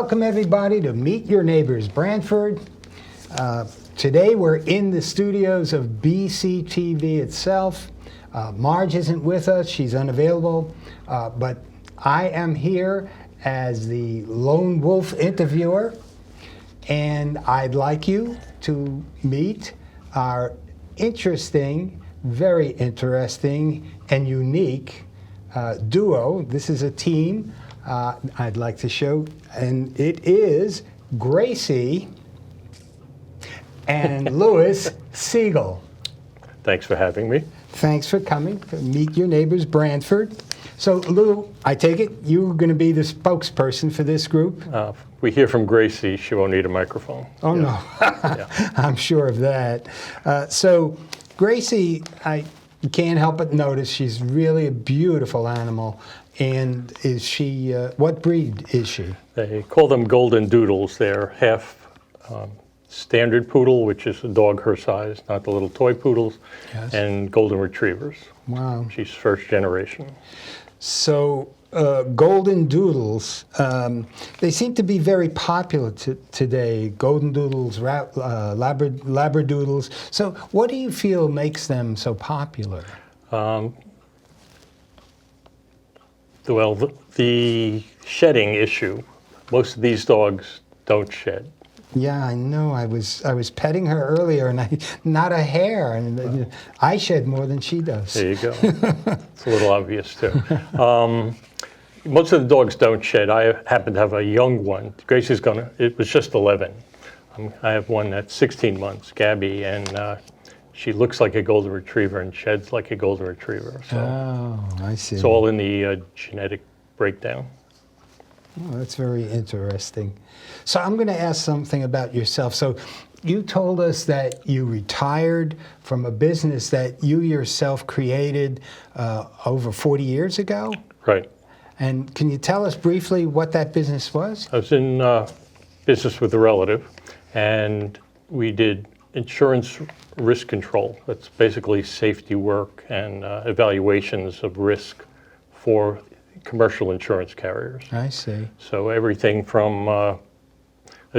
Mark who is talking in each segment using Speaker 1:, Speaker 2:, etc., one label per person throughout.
Speaker 1: Welcome everybody to Meet Your Neighbors Brantford. Today we're in the studios of BCTV itself. Marge isn't with us, she's unavailable, but I am here as the lone wolf interviewer, and I'd like you to meet our interesting, very interesting and unique duo. This is a team I'd like to show, and it is Gracie and Louis Siegel.
Speaker 2: Thanks for having me.
Speaker 1: Thanks for coming to Meet Your Neighbors Brantford. So, Lou, I take it you're going to be the spokesperson for this group?
Speaker 2: We hear from Gracie, she won't need a microphone.
Speaker 1: Oh, no. Yeah. I'm sure of that. So, Gracie, I can't help but notice she's really a beautiful animal. And is she, what breed is she?
Speaker 2: They call them golden doodles. They're half standard poodle, which is a dog her size, not the little toy poodles, yes, and golden retrievers.
Speaker 1: Wow.
Speaker 2: She's first generation.
Speaker 1: So golden doodles, they seem to be very popular today. Golden doodles, labradoodles. So what do you feel makes them so popular?
Speaker 2: Well, the shedding issue, most of these dogs don't shed.
Speaker 1: Yeah, I know. I was petting her earlier, and not a hair, and I shed more than she does.
Speaker 2: There you go. It's a little obvious too. Most of the dogs don't shed. I happen to have a young one. Gracie's it was just 11. I have one that's 16 months, Gabby, and she looks like a golden retriever and sheds like a golden retriever. So
Speaker 1: oh, I see.
Speaker 2: It's all in the genetic breakdown.
Speaker 1: Oh, that's very interesting. So I'm going to ask something about yourself. So you told us that you retired from a business that you yourself created over 40 years ago?
Speaker 2: Right.
Speaker 1: And can you tell us briefly what that business was?
Speaker 2: I was in business with a relative, and we did insurance risk control. That's basically safety work and evaluations of risk for commercial insurance carriers.
Speaker 1: I see.
Speaker 2: So everything from a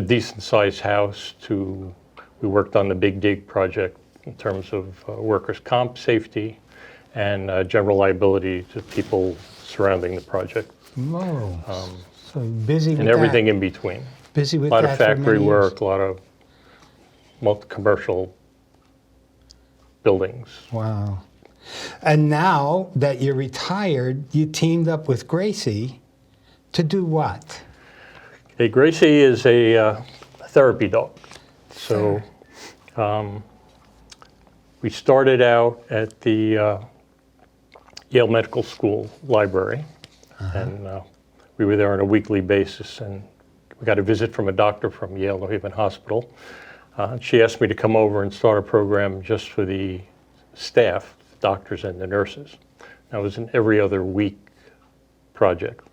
Speaker 2: decent-sized house to, we worked on the Big Dig project in terms of workers' comp safety and general liability to people surrounding the project.
Speaker 1: Whoa. So busy with
Speaker 2: and everything in between.
Speaker 1: Busy with
Speaker 2: that. A lot
Speaker 1: that
Speaker 2: of factory
Speaker 1: for many
Speaker 2: work,
Speaker 1: years.
Speaker 2: a lot of commercial buildings.
Speaker 1: Wow. And now that you're retired, you teamed up with Gracie to do what?
Speaker 2: Hey, Gracie is a therapy dog. So we started out at the Yale Medical School library, and we were there on a weekly basis, and we got a visit from a doctor from Yale New Haven Hospital. She asked me to come over and start a program just for the staff, the doctors and the nurses. That was an every other week project.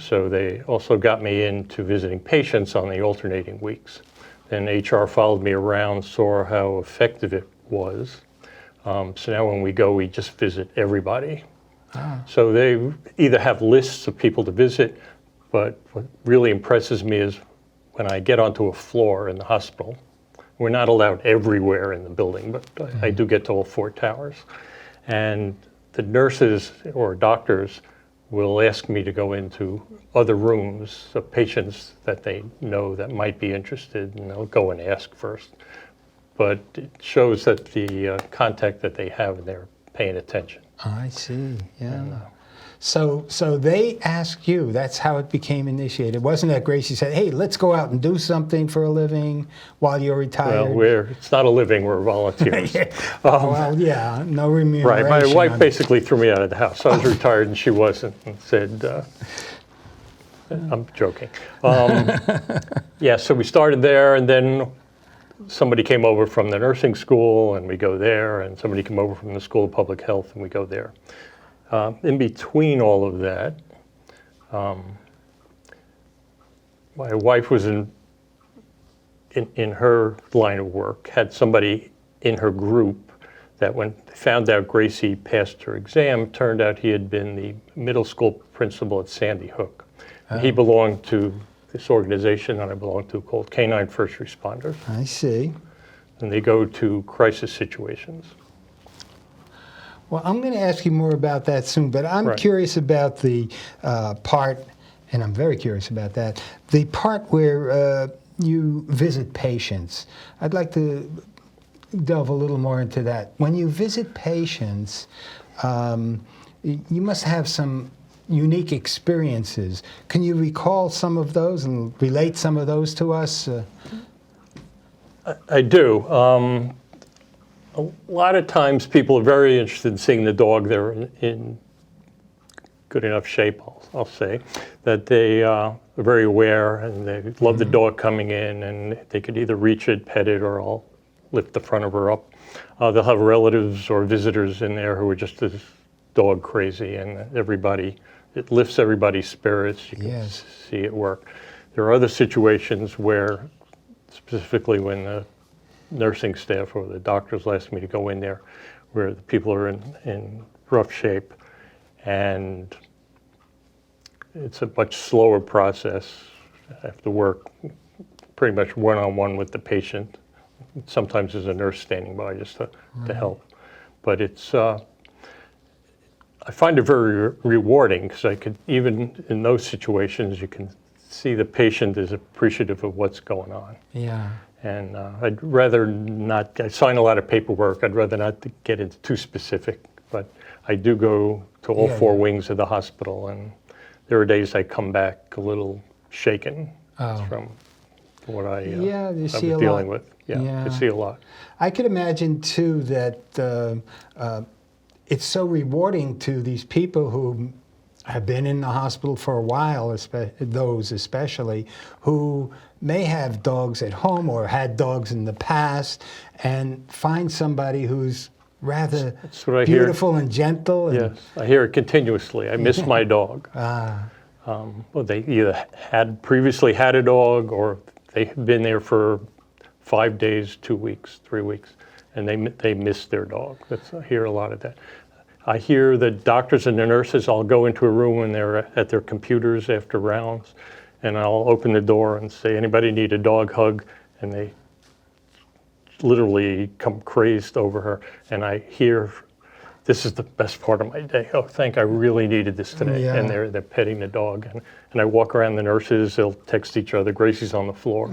Speaker 2: So they also got me into visiting patients on the alternating weeks. Then HR followed me around, saw how effective it was. So now when we go, we just visit everybody. So they either have lists of people to visit, but what really impresses me is when I get onto a floor in the hospital. We're not allowed everywhere in the building, but I do get to all 4 towers. And the nurses or doctors will ask me to go into other rooms of patients that they know that might be interested, and they'll go and ask first. But it shows that the contact that they have, and they're paying attention.
Speaker 1: I see, yeah. And, so they asked you, that's how it became initiated. It wasn't that Gracie said, hey, let's go out and do something for a living while you're retired?
Speaker 2: Well, it's not a living, we're volunteers.
Speaker 1: Well, yeah, no remuneration.
Speaker 2: Right, my wife basically threw me out of the house. I was retired and she wasn't, and said, I'm joking. Yeah, so we started there, and then somebody came over from the nursing school and we go there, and somebody came over from the School of Public Health and we go there. In between all of that, my wife was in her line of work, had somebody in her group that when they found out Gracie passed her exam, turned out he had been the middle school principal at Sandy Hook. And he belonged to this organization that I belong to called Canine First Responders,
Speaker 1: I see.
Speaker 2: and they go to crisis situations.
Speaker 1: Well, I'm going to ask you more about that soon, but I'm
Speaker 2: Right.
Speaker 1: curious about the part, and I'm very curious about that, the part where you visit patients. I'd like to delve a little more into that. When you visit patients, you must have some unique experiences. Can you recall some of those and relate some of those to us?
Speaker 2: I do. A lot of times people are very interested in seeing the dog. They're in good enough shape, I'll say, that they are very aware and they love the dog coming in, and they could either reach it, pet it, or I'll lift the front of her up. They'll have relatives or visitors in there who are just as dog crazy, and it lifts everybody's spirits. You can
Speaker 1: Yes.
Speaker 2: see it work. There are other situations where, specifically when the nursing staff or the doctors ask me to go in there, where the people are in rough shape, and it's a much slower process. I have to work pretty much one-on-one with the patient. Sometimes there's a nurse standing by just to help. But I find it very rewarding, because I could, even in those situations, you can see the patient is appreciative of what's going on.
Speaker 1: Yeah.
Speaker 2: And I'd rather not, I sign a lot of paperwork, I'd rather not get into too specific, but I do go to all four wings of the hospital, and there are days I come back a little shaken from what I was dealing with. Yeah, I see a lot.
Speaker 1: I could imagine, too, that it's so rewarding to these people who have been in the hospital for a while, those especially, who may have dogs at home or had dogs in the past, and find somebody who's rather
Speaker 2: That's what I
Speaker 1: beautiful and gentle. And,
Speaker 2: Yes, I hear it continuously. I miss my dog. Well, they either had previously had a dog, or they have been there for 5 days, 2 weeks, 3 weeks, and they miss their dog. I hear a lot of that. I hear the doctors and the nurses, I'll go into a room when they're at their computers after rounds, and I'll open the door and say, anybody need a dog hug? And they literally come crazed over her. And I hear, this is the best part of my day. Oh, I really needed this today.
Speaker 1: Yeah.
Speaker 2: And they're petting the dog. And I walk around, the nurses, they'll text each other, Gracie's on the floor.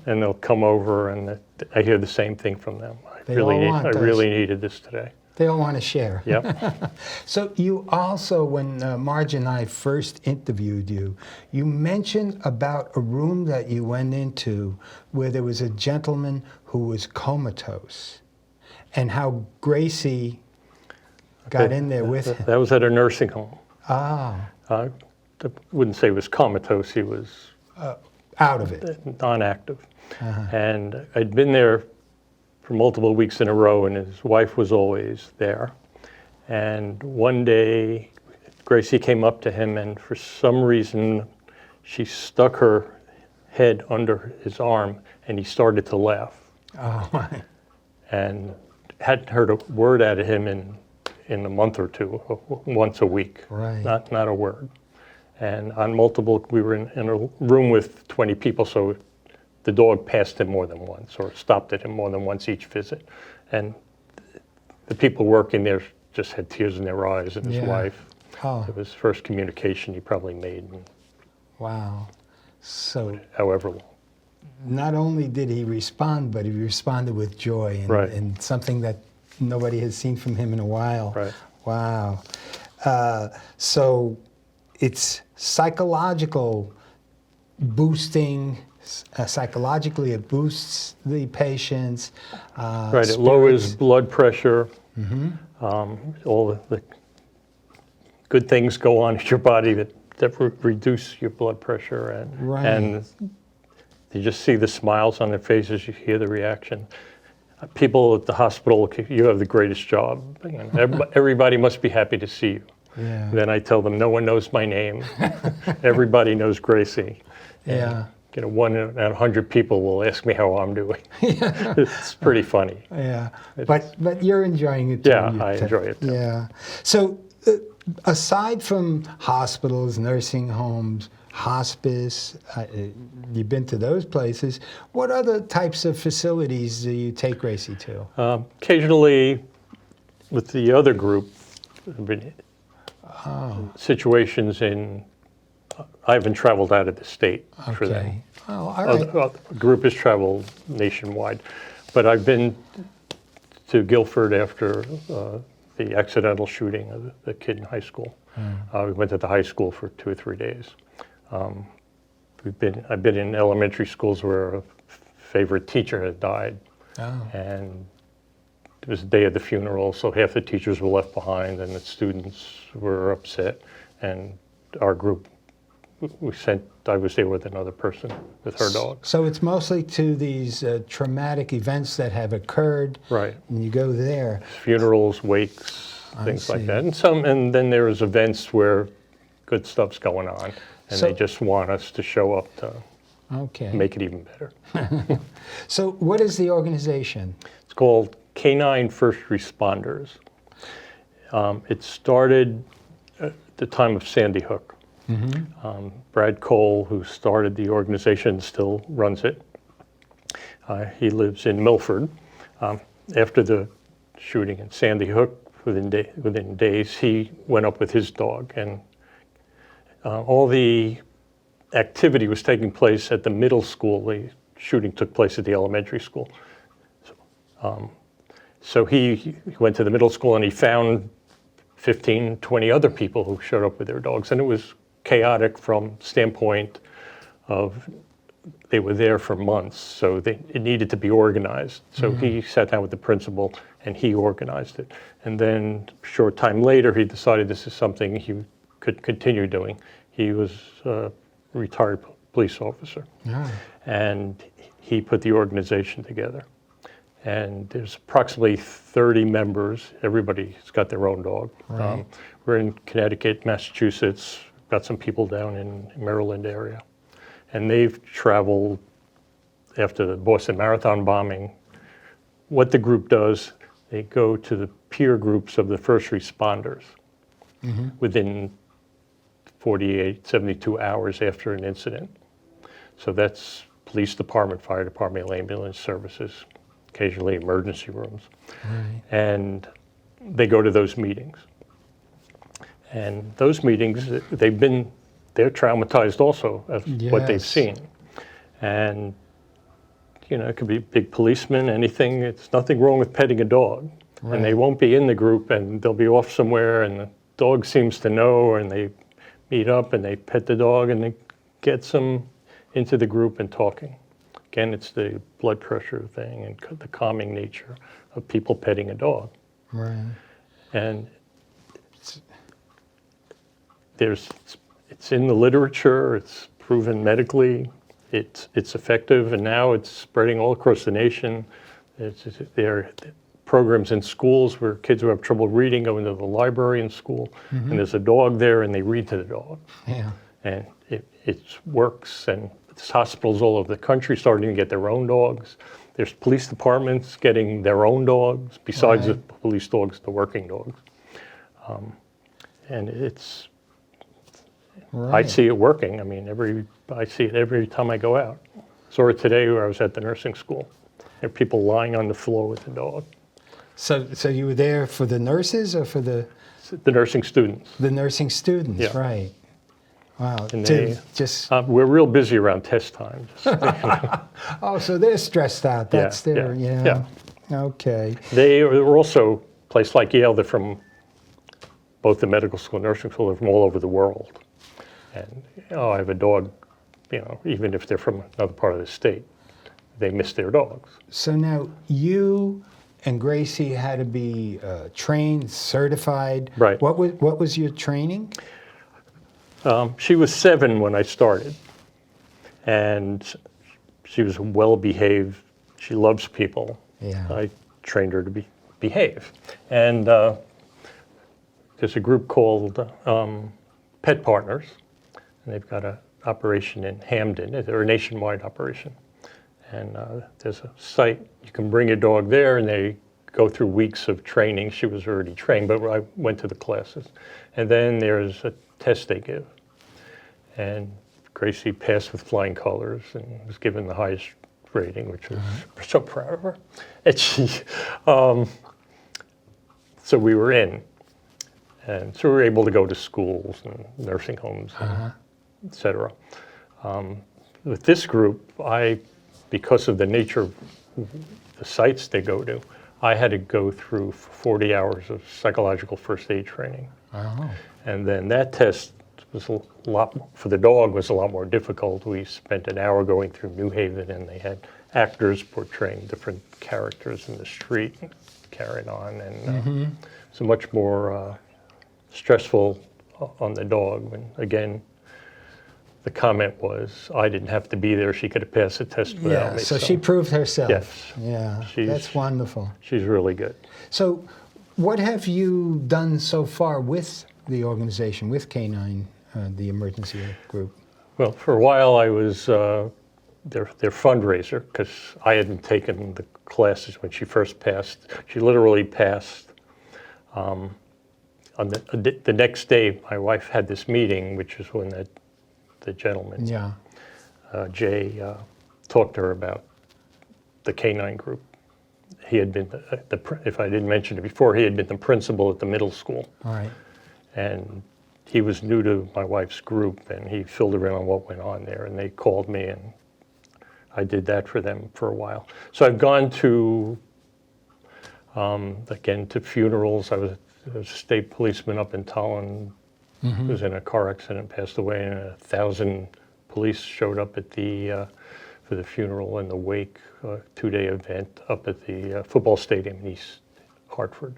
Speaker 2: And they'll come over, and I hear the same thing from them. I really needed this today.
Speaker 1: They all want to share.
Speaker 2: Yep.
Speaker 1: So you also, when Marge and I first interviewed you, you mentioned about a room that you went into where there was a gentleman who was comatose, and how Gracie got in there with him.
Speaker 2: That was at a nursing home.
Speaker 1: Ah,
Speaker 2: I wouldn't say he was comatose, he was
Speaker 1: out of it.
Speaker 2: non-active. And I'd been there for multiple weeks in a row, and his wife was always there. And one day, Gracie came up to him, and for some reason, she stuck her head under his arm, and he started to laugh.
Speaker 1: Oh, my.
Speaker 2: And hadn't heard a word out of him in a month or two, once a week.
Speaker 1: Right.
Speaker 2: Not a word. And on multiple, we were in a room with 20 people, so the dog passed him more than once, or stopped at him more than once each visit. And the people working there just had tears in their eyes, and his wife.
Speaker 1: Oh.
Speaker 2: It was first communication he probably made in
Speaker 1: Wow. So
Speaker 2: however long.
Speaker 1: not only did he respond, but he responded with joy, and,
Speaker 2: Right.
Speaker 1: and something that nobody has seen from him in a while.
Speaker 2: Right.
Speaker 1: Wow. So it's psychological boosting. Psychologically, it boosts the patients.
Speaker 2: Right, it lowers blood pressure. All the good things go on in your body that reduce your blood pressure. And you just see the smiles on their faces, you hear the reaction. People at the hospital, you have the greatest job. Everybody must be happy to see you.
Speaker 1: Yeah.
Speaker 2: Then I tell them, no one knows my name. Everybody knows Gracie.
Speaker 1: Yeah.
Speaker 2: And, 1 in 100 people will ask me how I'm doing. It's pretty funny.
Speaker 1: Yeah, but you're enjoying it too.
Speaker 2: Yeah, I enjoy it too.
Speaker 1: Yeah. So aside from hospitals, nursing homes, hospice. You've been to those places. What other types of facilities do you take Gracie to?
Speaker 2: Occasionally, with the other group, I've been situations I haven't traveled out of the state for them.
Speaker 1: Okay. Oh, all right.
Speaker 2: The group has traveled nationwide, but I've been to Guilford after the accidental shooting of the kid in high school. We went to the high school for 2 or 3 days. I've been in elementary schools where a favorite teacher had died, and it was the day of the funeral, so half the teachers were left behind, and the students were upset. And our group, I was there with another person with her dog.
Speaker 1: So it's mostly to these traumatic events that have occurred,
Speaker 2: Right.
Speaker 1: and you go there.
Speaker 2: Funerals, wakes, things like that. And then there's events where good stuff's going on, and
Speaker 1: So-
Speaker 2: they just want us to show up to
Speaker 1: Okay.
Speaker 2: make it even better.
Speaker 1: So what is the organization?
Speaker 2: It's called Canine First Responders. It started at the time of Sandy Hook. Brad Cole, who started the organization, still runs it. He lives in Milford. After the shooting in Sandy Hook, within days, he went up with his dog, and all the activity was taking place at the middle school. The shooting took place at the elementary school. So he went to the middle school and he found 15, 20 other people who showed up with their dogs. And it was chaotic from standpoint of they were there for months, so it needed to be organized. So he sat down with the principal and he organized it. And then a short time later, he decided this is something he could continue doing. He was a retired police officer. And he put the organization together. And there's approximately 30 members. Everybody's got their own dog.
Speaker 1: Right.
Speaker 2: We're in Connecticut, Massachusetts, got some people down in Maryland area. And they've traveled after the Boston Marathon bombing. What the group does, they go to the peer groups of the first responders within 48, 72 hours after an incident. So that's police department, fire department, ambulance services, occasionally emergency rooms. And they go to those meetings. And those meetings, they're traumatized also of what they've
Speaker 1: Yes.
Speaker 2: seen. And, it could be big policemen, anything. It's nothing wrong with petting a dog. And they won't be in the group, and they'll be off somewhere, and the dog seems to know, and they meet up, and they pet the dog, and it gets them into the group and talking. Again, it's the blood pressure thing and the calming nature of people petting a dog.
Speaker 1: Right.
Speaker 2: And it's in the literature, it's proven medically, it's effective, and now it's spreading all across the nation. There are programs in schools where kids who have trouble reading go into the library in school, and there's a dog there, and they read to the dog.
Speaker 1: Yeah.
Speaker 2: And it works, and there's hospitals all over the country starting to get their own dogs. There's police departments getting their own dogs, besides the police dogs, the working dogs. And I see it working. I mean, I see it every time I go out. Saw it today where I was at the nursing school. There are people lying on the floor with the dog.
Speaker 1: So you were there for the nurses or for the
Speaker 2: nursing students.
Speaker 1: the nursing students?
Speaker 2: Yeah.
Speaker 1: Right. Wow.
Speaker 2: And
Speaker 1: Just
Speaker 2: we're real busy around test time.
Speaker 1: oh, so they're stressed out. That's their
Speaker 2: yeah.
Speaker 1: Okay.
Speaker 2: They are also, a place like Yale, they're from both the medical school and nursing school, they're from all over the world. And, I have a dog, even if they're from another part of the state, they miss their dogs.
Speaker 1: So now you and Gracie had to be trained, certified.
Speaker 2: Right.
Speaker 1: What was your training?
Speaker 2: She was 7 when I started, and she was well-behaved. She loves people.
Speaker 1: Yeah.
Speaker 2: I trained her to behave. And there's a group called Pet Partners, and they've got an operation in Hamden. They're a nationwide operation. And there's a site, you can bring your dog there, and they go through weeks of training. She was already trained, but I went to the classes. And then there's a test they give. And Gracie passed with flying colors and was given the highest rating, which was so proud of her. And so we were in. And so we were able to go to schools and nursing homes, and et cetera. With this group, because of the nature of the sites they go to, I had to go through 40 hours of psychological first aid training.
Speaker 1: Oh.
Speaker 2: And then that test was a lot, for the dog, was a lot more difficult. We spent an hour going through New Haven, and they had actors portraying different characters in the street, carrying on, and so much more stressful on the dog. And again, the comment was, I didn't have to be there. She could have passed the test without
Speaker 1: Yeah,
Speaker 2: me.
Speaker 1: so she proved herself.
Speaker 2: Yes.
Speaker 1: Yeah, that's wonderful.
Speaker 2: She's really good.
Speaker 1: So what have you done so far with the organization, with Canine, the emergency group?
Speaker 2: Well, for a while I was their fundraiser, because I hadn't taken the classes when she first passed. She literally passed. On the next day, my wife had this meeting, which is when the gentleman, Jay, talked to her about the Canine group. He had been, if I didn't mention it before, he had been the principal at the middle school.
Speaker 1: All right.
Speaker 2: And he was new to my wife's group, and he filled her in on what went on there. And they called me, and I did that for them for a while. So I've gone to, again, to funerals. I was a state policeman up in Tallinn who was in a car accident, passed away, and 1,000 police showed up at for the funeral and the wake, 2-day event up at the football stadium in East Hartford.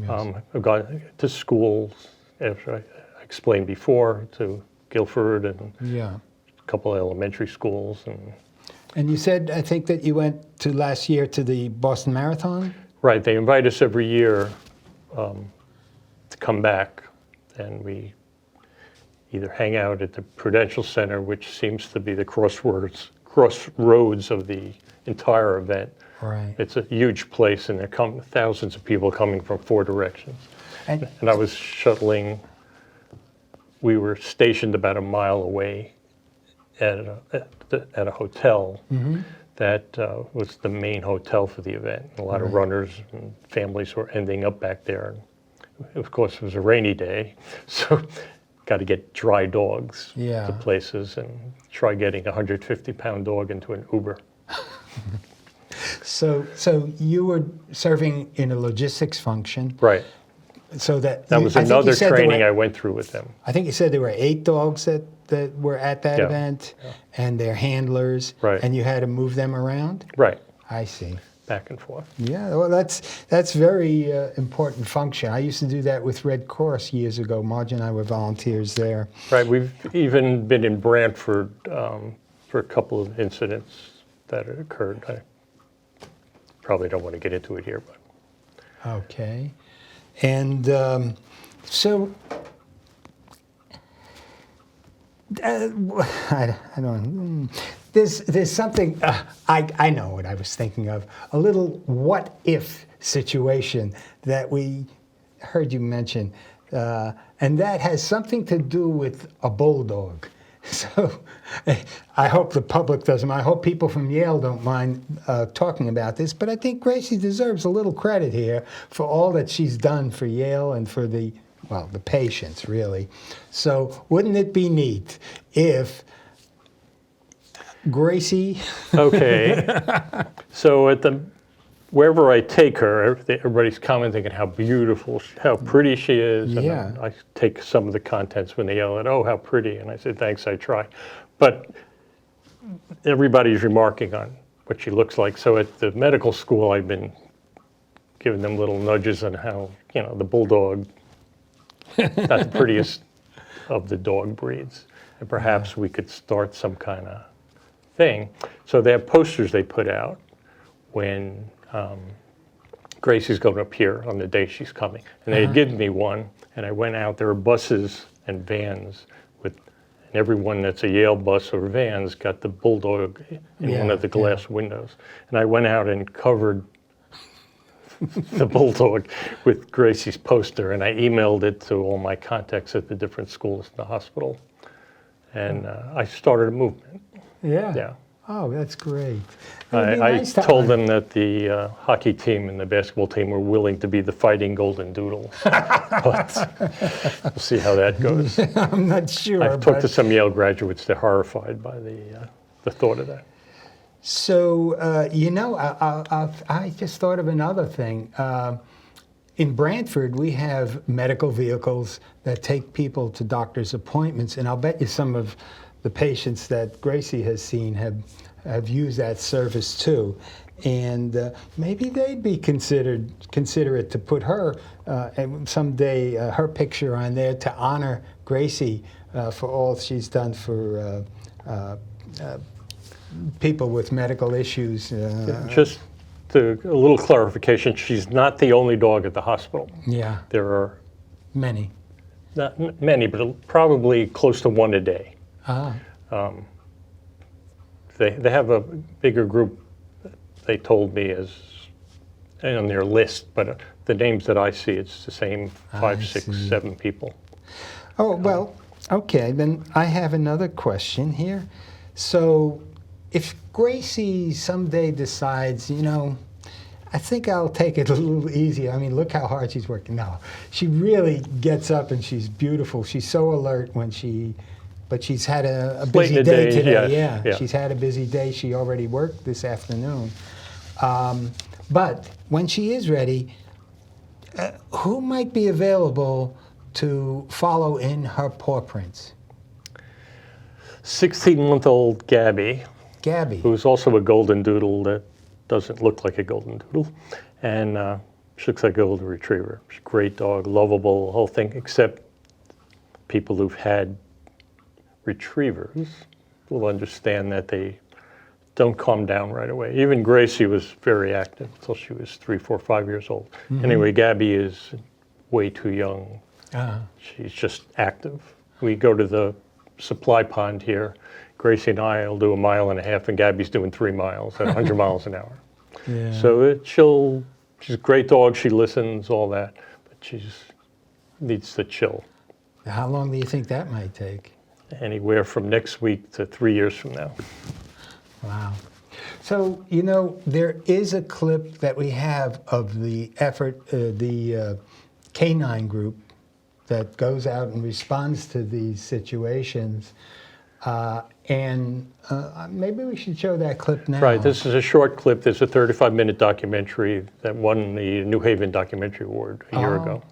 Speaker 1: Yes.
Speaker 2: I've gone to schools, as I explained before, to Guilford and a couple of elementary schools.
Speaker 1: And you said, I think, that you went to last year to the Boston Marathon?
Speaker 2: Right, they invite us every year to come back, and we either hang out at the Prudential Center, which seems to be the crossroads of the entire event.
Speaker 1: Right.
Speaker 2: It's a huge place, and there come thousands of people coming from 4 directions. And I was shuttling. We were stationed about a mile away at a hotel that was the main hotel for the event. A lot of runners and families were ending up back there. Of course, it was a rainy day, so got to get dry dogs to places, and try getting a 150-pound dog into an Uber.
Speaker 1: So you were serving in a logistics function.
Speaker 2: Right.
Speaker 1: So that
Speaker 2: was another training I went through with them.
Speaker 1: I think you said there were 8 dogs that were at that event, and their handlers, and you had to move them around?
Speaker 2: Right.
Speaker 1: I see.
Speaker 2: Back and forth.
Speaker 1: Yeah, well, that's very important function. I used to do that with Red Cross years ago. Marge and I were volunteers there.
Speaker 2: Right. We've even been in Brantford for a couple of incidents that occurred. I probably don't want to get into it here, but.
Speaker 1: Okay. And so, I don't. There's something. I know what I was thinking of. A little what if situation that we heard you mention, and that has something to do with a bulldog. So I hope the public doesn't mind. I hope people from Yale don't mind talking about this, but I think Gracie deserves a little credit here for all that she's done for Yale and for the patients, really. So wouldn't it be neat if Gracie...
Speaker 2: Okay. So wherever I take her, everybody's commenting on how beautiful, how pretty she is. And I take some of the contents when they yell at, oh, how pretty. And I say, thanks, I try. But everybody's remarking on what she looks like. So at the medical school, I've been giving them little nudges on how, the bulldog, not the prettiest of the dog breeds. And perhaps we could start some kind of thing. So they have posters they put out when Gracie's going to appear on the day she's coming. And they had given me one, and I went out. There were buses and vans and everyone that's a Yale bus or van's got the bulldog in one of the glass windows. And I went out and covered the bulldog with Gracie's poster, and I emailed it to all my contacts at the different schools in the hospital. and I started a movement.
Speaker 1: Yeah.
Speaker 2: Yeah.
Speaker 1: Oh, that's great. It would be
Speaker 2: I
Speaker 1: nice to
Speaker 2: told
Speaker 1: honor-
Speaker 2: them that the hockey team and the basketball team were willing to be the fighting golden doodle, but we'll see how that goes.
Speaker 1: I'm not sure.
Speaker 2: I've talked to
Speaker 1: but-
Speaker 2: some Yale graduates. They're horrified by the thought of that.
Speaker 1: So, I just thought of another thing. In Brantford, we have medical vehicles that take people to doctor's appointments, and I'll bet you some of the patients that Gracie has seen have used that service too. And maybe they'd be considerate to put her someday her picture on there to honor Gracie for all she's done for people with medical issues.
Speaker 2: Just a little clarification, she's not the only dog at the hospital.
Speaker 1: Yeah,
Speaker 2: There are
Speaker 1: many.
Speaker 2: not many, but probably close to one a day.
Speaker 1: Ah,
Speaker 2: They have a bigger group, they told me, as on their list, but the names that I see, it's the same
Speaker 1: I
Speaker 2: 5, 6,
Speaker 1: see.
Speaker 2: 7 people.
Speaker 1: oh, well, okay, then I have another question here. So if Gracie someday decides, I think I'll take it a little easier. I mean, look how hard she's working. No, she really gets up and she's beautiful. She's so alert but she's had a
Speaker 2: Late in
Speaker 1: busy
Speaker 2: the
Speaker 1: day
Speaker 2: day,
Speaker 1: today.
Speaker 2: yes, yeah.
Speaker 1: She's had a busy day. She already worked this afternoon. But when she is ready, who might be available to follow in her paw prints?
Speaker 2: 16-month-old Gabby,
Speaker 1: Gabby.
Speaker 2: who's also a golden doodle that doesn't look like a golden doodle, and she looks like a golden retriever. She's a great dog, lovable, the whole thing, except people who've had retrievers will understand that they don't calm down right away. Even Gracie was very active until she was 3, 4, 5 years old. Anyway, Gabby is way too young. She's just active. We go to the supply pond here. Gracie and I will do 1.5 miles, and Gabby's doing 3 miles at 100 miles an hour.
Speaker 1: Yeah.
Speaker 2: So she's a great dog. She listens, all that, but needs to chill.
Speaker 1: How long do you think that might take?
Speaker 2: Anywhere from next week to 3 years from now.
Speaker 1: Wow. So, there is a clip that we have of the effort, the canine group that goes out and responds to these situations. Maybe we should show that clip now.
Speaker 2: Right, this is a short clip. There's a 35-minute documentary that won the New Haven Documentary Award a year ago.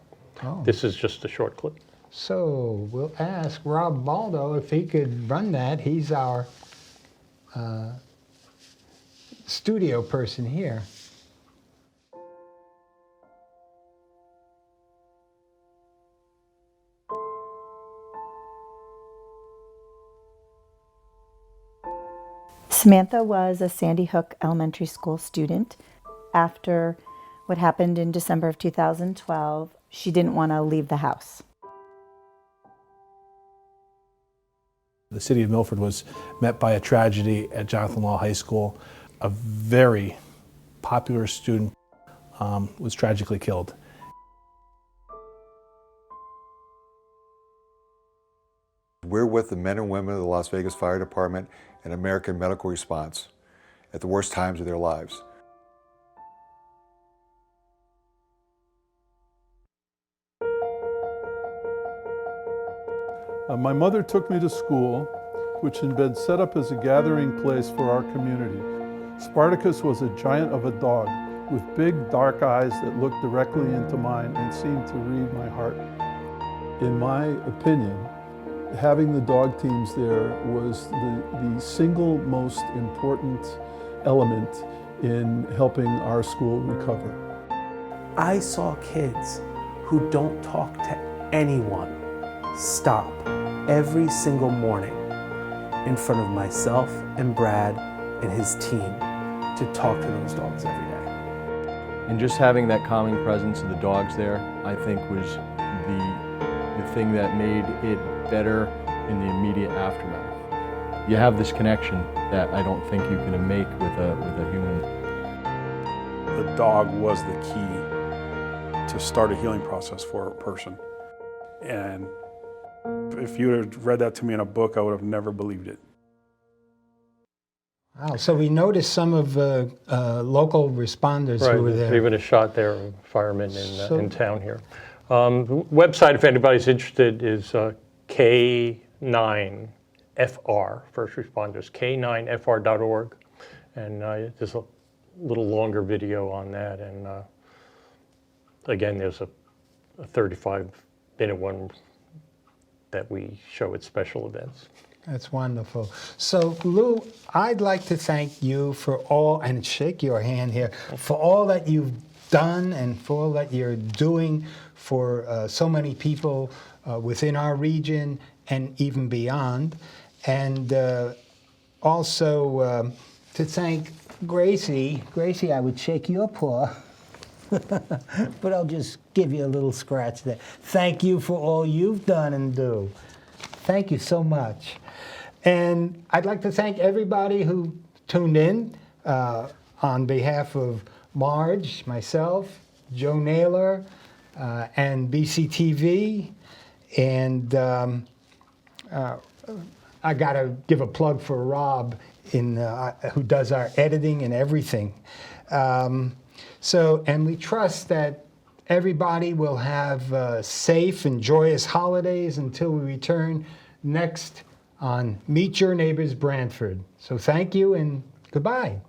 Speaker 1: Oh.
Speaker 2: This is just a short clip.
Speaker 1: So we'll ask Rob Baldo if he could run that. He's our studio person here.
Speaker 3: Samantha was a Sandy Hook Elementary School student. After what happened in December of 2012, she didn't want to leave the house.
Speaker 4: The city of Milford was met by a tragedy at Jonathan Law High School. A very popular student was tragically killed.
Speaker 5: We're with the men and women of the Las Vegas Fire Department and American Medical Response at the worst times of their lives.
Speaker 6: My mother took me to school, which had been set up as a gathering place for our community. Spartacus was a giant of a dog with big dark eyes that looked directly into mine and seemed to read my heart. In my opinion, having the dog teams there was the single most important element in helping our school recover.
Speaker 7: I saw kids who don't talk to anyone stop every single morning in front of myself and Brad and his team to talk to those dogs every day.
Speaker 8: And just having that calming presence of the dogs there, I think was the thing that made it better in the immediate aftermath. You have this connection that I don't think you can make with a human.
Speaker 9: The dog was the key to start a healing process for a person. And If you had read that to me in a book, I would have never believed it.
Speaker 1: Wow, so we noticed some of local responders
Speaker 2: Right,
Speaker 1: who were
Speaker 2: there's
Speaker 1: there.
Speaker 2: even a shot there of firemen
Speaker 1: So-
Speaker 2: in town here. The website, if anybody's interested, is K9FR, First Responders, K9FR.org. And there's a little longer video on that. And again, there's a 35-minute one that we show at special events.
Speaker 1: That's wonderful. So, Lou, I'd like to thank you for all, and shake your hand here, for all that you've done and for all that you're doing for so many people within our region and even beyond. And also to thank Gracie. Gracie, I would shake your paw, but I'll just give you a little scratch there. Thank you for all you've done and do. Thank you so much. And I'd like to thank everybody who tuned in on behalf of Marge, myself, Joe Naylor, and BCTV. And I got to give a plug for Rob, who does our editing and everything. And we trust that everybody will have safe and joyous holidays until we return next on Meet Your Neighbors Brantford. So thank you and goodbye.